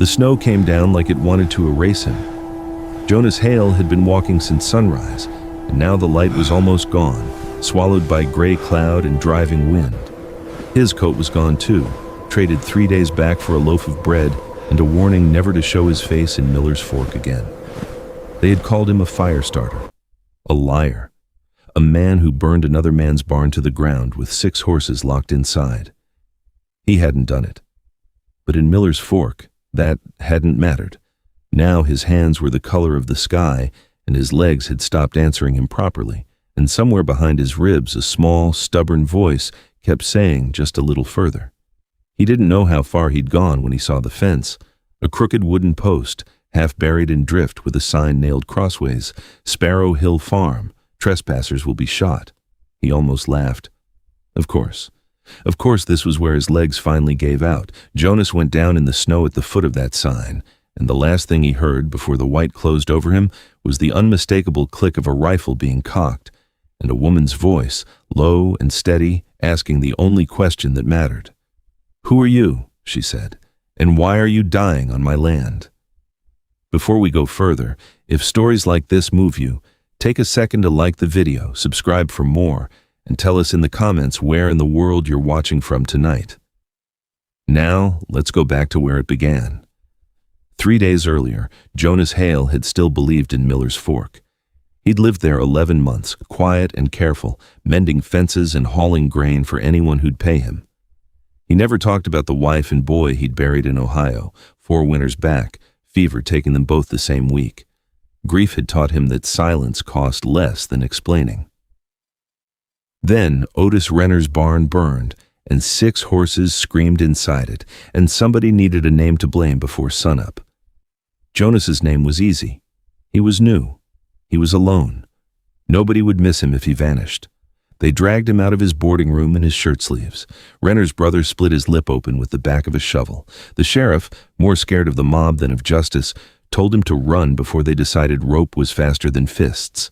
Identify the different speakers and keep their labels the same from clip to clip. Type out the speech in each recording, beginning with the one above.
Speaker 1: The snow came down like it wanted to erase him. Jonas Hale had been walking since sunrise, and now the light was almost gone, swallowed by gray cloud and driving wind. His coat was gone too, traded 3 days back for a loaf of bread and a warning never to show his face in Miller's Fork again. They had called him a fire starter, a liar, a man who burned another man's barn to the ground with 6 horses locked inside. He hadn't done it. But in Miller's Fork, that hadn't mattered. Now his hands were the color of the sky, and his legs had stopped answering him properly, and somewhere behind his ribs a small, stubborn voice kept saying just a little further. He didn't know how far he'd gone when he saw the fence, a crooked wooden post, half buried in drift with a sign nailed crossways, Sparrow Hill Farm, trespassers will be shot. He almost laughed. Of course this was where his legs finally gave out. Jonas went down in the snow at the foot of that sign, and the last thing he heard before the white closed over him was the unmistakable click of a rifle being cocked, and a woman's voice, low and steady, asking the only question that mattered. "Who are you?" she said, "and why are you dying on my land?" Before we go further, if stories like this move you, take a second to like the video, subscribe for more, and tell us in the comments where in the world you're watching from tonight. Now, let's go back to where it began. 3 days earlier, Jonas Hale had still believed in Miller's Fork. He'd lived there 11 months, quiet and careful, mending fences and hauling grain for anyone who'd pay him. He never talked about the wife and boy he'd buried in Ohio, 4 winters back, fever taking them both the same week. Grief had taught him that silence cost less than explaining. Then Otis Renner's barn burned, and 6 horses screamed inside it, and somebody needed a name to blame before sunup. Jonas's name was easy. He was new. He was alone. Nobody would miss him if he vanished. They dragged him out of his boarding room in his shirt sleeves. Renner's brother split his lip open with the back of a shovel. The sheriff, more scared of the mob than of justice, told him to run before they decided rope was faster than fists.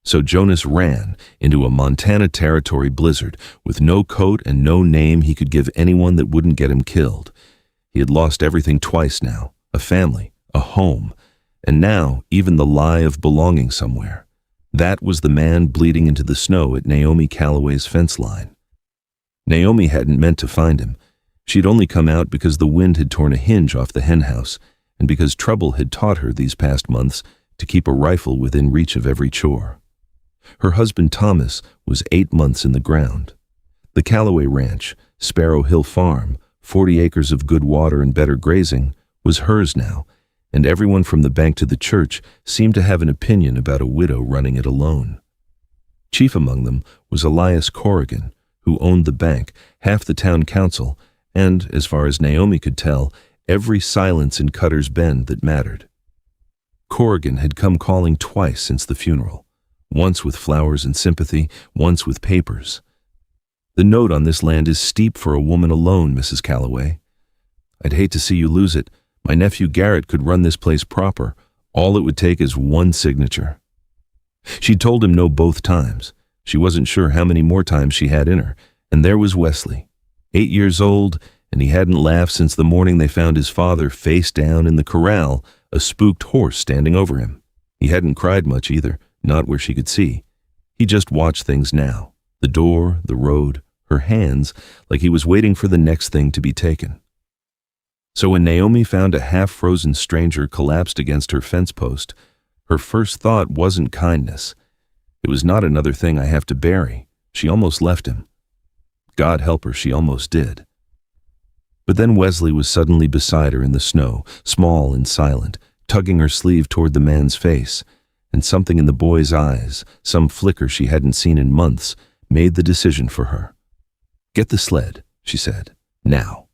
Speaker 1: So Jonas ran into a Montana Territory blizzard with no coat and no name he could give anyone that wouldn't get him killed. He had lost everything twice now, a family, a home, and now even the lie of belonging somewhere. That was the man bleeding into the snow at Naomi Calloway's fence line. Naomi hadn't meant to find him. She'd only come out because the wind had torn a hinge off the henhouse, and because trouble had taught her these past months to keep a rifle within reach of every chore. Her husband Thomas was 8 months in the ground. The Calloway Ranch, Sparrow Hill Farm, 40 acres of good water and better grazing, was hers now, and everyone from the bank to the church seemed to have an opinion about a widow running it alone. Chief among them was Elias Corrigan, who owned the bank, half the town council, and, as far as Naomi could tell, every silence in Cutter's Bend that mattered. Corrigan had come calling twice since the funeral, once with flowers and sympathy, once with papers. "The note on this land is steep for a woman alone, Mrs. Calloway. I'd hate to see you lose it. My nephew Garrett could run this place proper. All it would take is 1 signature." She told him no both times. She wasn't sure how many more times she had in her, and there was Wesley, 8 years old, and he hadn't laughed since the morning they found his father face down in the corral, a spooked horse standing over him. He hadn't cried much either, not where she could see. He just watched things now, the door, the road, her hands, like he was waiting for the next thing to be taken. So when Naomi found a half-frozen stranger collapsed against her fence post, her first thought wasn't kindness. It was not another thing I have to bury. She almost left him. God help her, she almost did. But then Wesley was suddenly beside her in the snow, small and silent, tugging her sleeve toward the man's face, and something in the boy's eyes, some flicker she hadn't seen in months, made the decision for her. "Get the sled," she said, "now."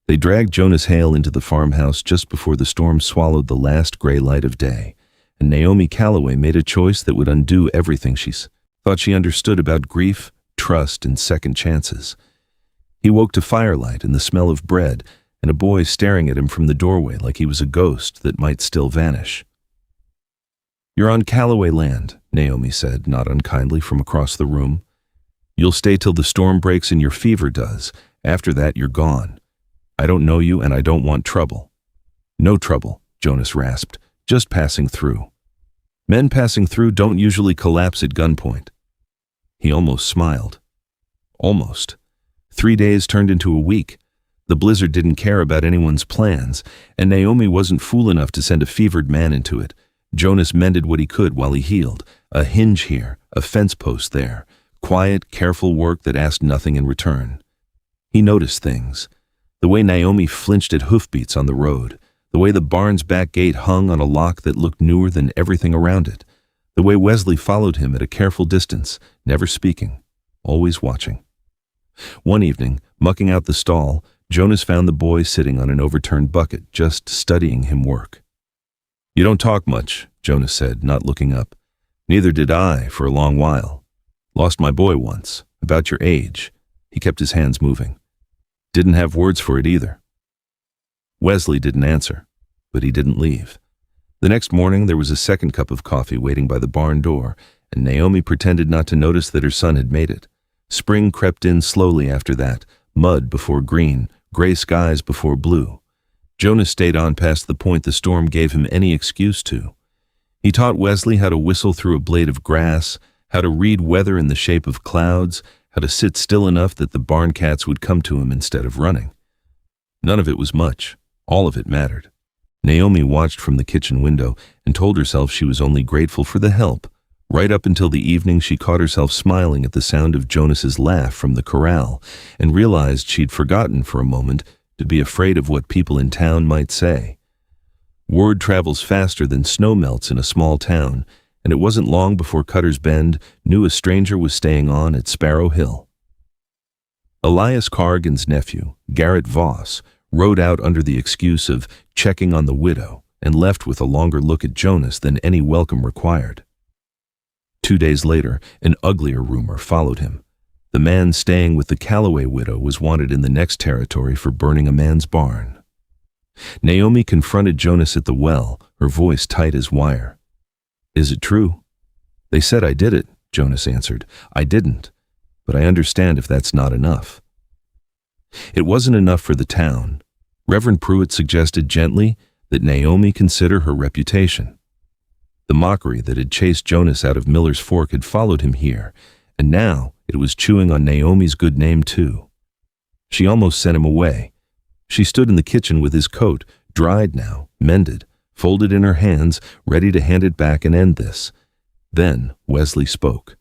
Speaker 1: They dragged Jonas Hale into the farmhouse just before the storm swallowed the last gray light of day, and Naomi Calloway made a choice that would undo everything she thought she understood about grief, trust, and second chances. He woke to firelight and the smell of bread, and a boy staring at him from the doorway like he was a ghost that might still vanish. "You're on Calloway land," Naomi said, not unkindly, from across the room. "You'll stay till the storm breaks and your fever does. After that, you're gone. I don't know you and I don't want trouble. No trouble, Jonas rasped. Just passing through. Men passing through don't usually collapse at gunpoint. He almost smiled. Almost. 3 days turned into a week. The blizzard didn't care about anyone's plans, and Naomi wasn't fool enough to send a fevered man into it. Jonas mended what he could while he healed. A hinge here, a fence post there. Quiet, careful work that asked nothing in return. He noticed things. The way Naomi flinched at hoofbeats on the road. The way the barn's back gate hung on a lock that looked newer than everything around it. The way Wesley followed him at a careful distance, never speaking, always watching. One evening, mucking out the stall, Jonas found the boy sitting on an overturned bucket, just studying him work. "You don't talk much," Jonas said, not looking up. "Neither did I for a long while. Lost my boy once, about your age." He kept his hands moving. "Didn't have words for it either." Wesley didn't answer, but he didn't leave. The next morning there was a second cup of coffee waiting by the barn door, and Naomi pretended not to notice that her son had made it. Spring crept in slowly after that, mud before green, gray skies before blue. Jonas stayed on past the point the storm gave him any excuse to. He taught Wesley how to whistle through a blade of grass, how to read weather in the shape of clouds, how to sit still enough that the barn cats would come to him instead of running. None of it was much. All of it mattered. Naomi watched from the kitchen window and told herself she was only grateful for the help. Right up until the evening, she caught herself smiling at the sound of Jonas's laugh from the corral and realized she'd forgotten for a moment to be afraid of what people in town might say. Word travels faster than snow melts in a small town, and it wasn't long before Cutter's Bend knew a stranger was staying on at Sparrow Hill. Elias Corrigan's nephew, Garrett Voss, rode out under the excuse of checking on the widow and left with a longer look at Jonas than any welcome required. 2 days later, an uglier rumor followed him. The man staying with the Calloway widow was wanted in the next territory for burning a man's barn. Naomi confronted Jonas at the well, her voice tight as wire. "Is it true?" "They said I did it," Jonas answered. "I didn't, but I understand if that's not enough." It wasn't enough for the town. Reverend Pruitt suggested gently that Naomi consider her reputation. The mockery that had chased Jonas out of Miller's Fork had followed him here, and now it was chewing on Naomi's good name too. She almost sent him away. She stood in the kitchen with his coat, dried now, mended, folded in her hands, ready to hand it back and end this. Then Wesley spoke.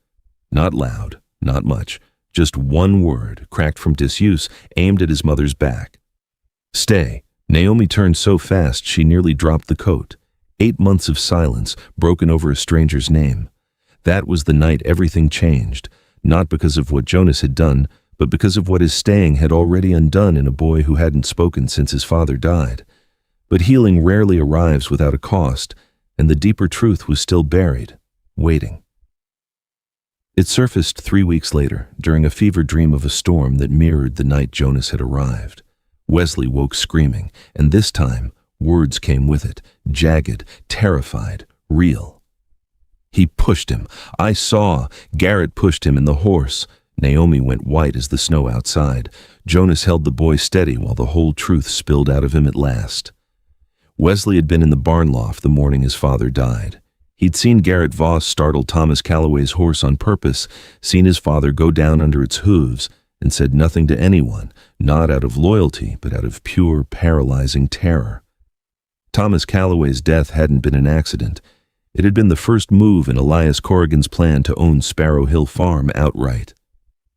Speaker 1: Not loud, not much, just one word, cracked from disuse, aimed at his mother's back. "Stay." Naomi turned so fast she nearly dropped the coat. 8 months of silence, broken over a stranger's name. That was the night everything changed, not because of what Jonas had done, but because of what his staying had already undone in a boy who hadn't spoken since his father died. But healing rarely arrives without a cost, and the deeper truth was still buried, waiting. It surfaced 3 weeks later, during a fever dream of a storm that mirrored the night Jonas had arrived. Wesley woke screaming, and this time, words came with it, jagged, terrified, real. "He pushed him. I saw. Garrett pushed him and the horse." Naomi went white as the snow outside. Jonas held the boy steady while the whole truth spilled out of him at last. Wesley had been in the barn loft the morning his father died. He'd seen Garrett Voss startle Thomas Calloway's horse on purpose, seen his father go down under its hooves, and said nothing to anyone, not out of loyalty, but out of pure, paralyzing terror. Thomas Calloway's death hadn't been an accident. It had been the first move in Elias Corrigan's plan to own Sparrow Hill Farm outright.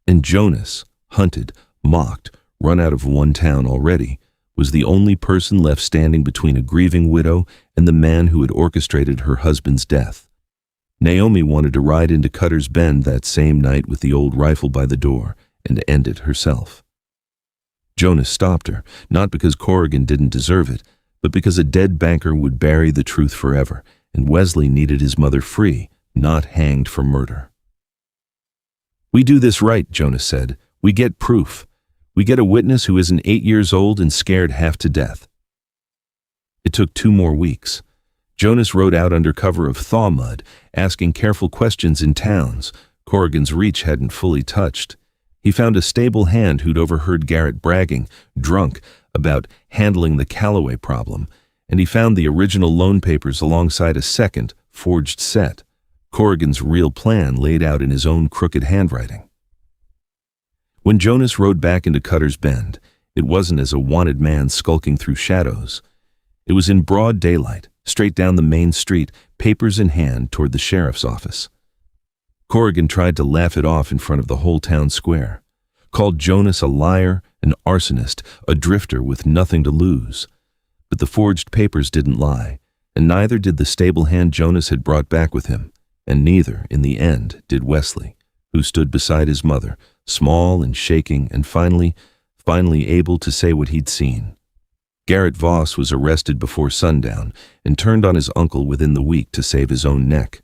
Speaker 1: And Jonas, hunted, mocked, run out of one town already, was the only person left standing between a grieving widow and the man who had orchestrated her husband's death. Naomi wanted to ride into Cutter's Bend that same night with the old rifle by the door and end it herself. Jonas stopped her, not because Corrigan didn't deserve it, but because a dead banker would bury the truth forever, and Wesley needed his mother free, not hanged for murder. "We do this right," Jonas said. "We get proof. We get a witness who isn't 8 years old and scared half to death." It took 2 more weeks. Jonas rode out under cover of thaw mud, asking careful questions in towns Corrigan's reach hadn't fully touched. He found a stable hand who'd overheard Garrett bragging, drunk, about handling the Calloway problem, and he found the original loan papers alongside a second, forged set, Corrigan's real plan laid out in his own crooked handwriting. When Jonas rode back into Cutter's Bend, it wasn't as a wanted man skulking through shadows. It was in broad daylight, straight down the main street, papers in hand toward the sheriff's office. Corrigan tried to laugh it off in front of the whole town square, called Jonas a liar, an arsonist, a drifter with nothing to lose. But the forged papers didn't lie, and neither did the stable hand Jonas had brought back with him, and neither, in the end, did Wesley, who stood beside his mother, small and shaking, and finally able to say what he'd seen. Garrett Voss was arrested before sundown and turned on his uncle within the week to save his own neck.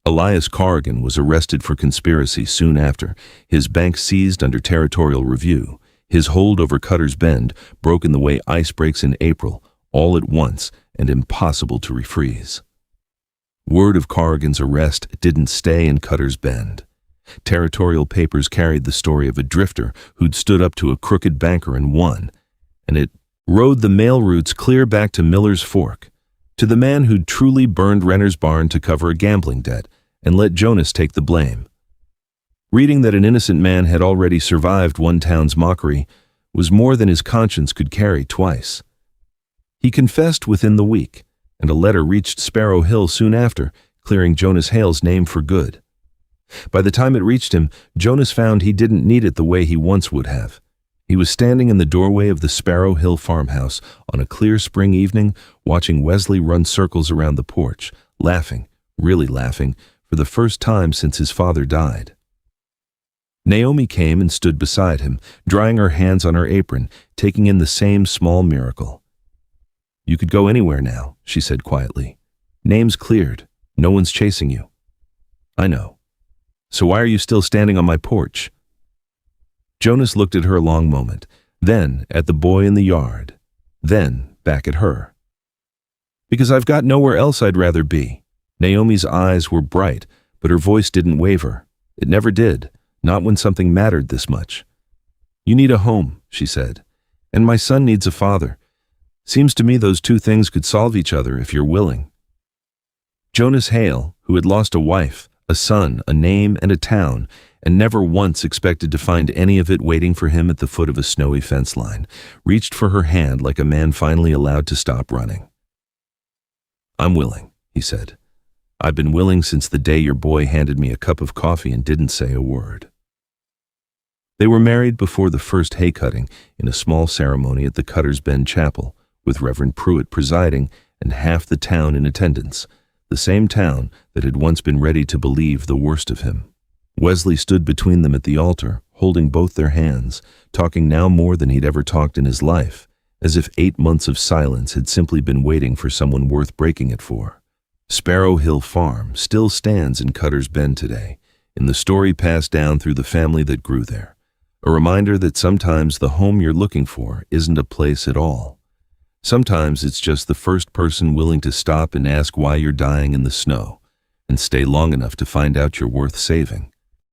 Speaker 1: Elias Corrigan was arrested for conspiracy soon after, his bank seized under territorial review, his hold over Cutter's Bend broken the way ice breaks in April, all at once and impossible to refreeze. Word of Corrigan's arrest didn't stay in Cutter's Bend. Territorial papers carried the story of a drifter who'd stood up to a crooked banker and won, and it rode the mail routes clear back to Miller's Fork, to the man who'd truly burned Renner's barn to cover a gambling debt and let Jonas take the blame. Reading that an innocent man had already survived one town's mockery was more than his conscience could carry twice. He confessed within the week, and a letter reached Sparrow Hill soon after, clearing Jonas Hale's name for good. By the time it reached him, Jonas found he didn't need it the way he once would have. He was standing in the doorway of the Sparrow Hill farmhouse on a clear spring evening, watching Wesley run circles around the porch, laughing, really laughing, for the first time since his father died. Naomi came and stood beside him, drying her hands on her apron, taking in the same small miracle. "You could go anywhere now," she said quietly. "Name's cleared. No one's chasing you." "I know. So why are you still standing on my porch?" Jonas looked at her a long moment, then at the boy in the yard, then back at her. "Because I've got nowhere else I'd rather be." Naomi's eyes were bright, but her voice didn't waver. It never did, not when something mattered this much. "You need a home," she said, "and my son needs a father. Seems to me those two things could solve each other if you're willing." Jonas Hale, who had lost a wife, a son, a name, and a town, and never once expected to find any of it waiting for him at the foot of a snowy fence line, reached for her hand like a man finally allowed to stop running. "I'm willing," he said. "I've been willing since the day your boy handed me a cup of coffee and didn't say a word." They were married before the first hay cutting in a small ceremony at the Cutter's Bend Chapel, with Reverend Pruitt presiding and half the town in attendance, the same town that had once been ready to believe the worst of him. Wesley stood between them at the altar, holding both their hands, talking now more than he'd ever talked in his life, as if 8 months of silence had simply been waiting for someone worth breaking it for. Sparrow Hill Farm still stands in Cutter's Bend today, in the story passed down through the family that grew there, a reminder that sometimes the home you're looking for isn't a place at all. Sometimes it's just the first person willing to stop and ask why you're dying in the snow, and stay long enough to find out you're worth saving.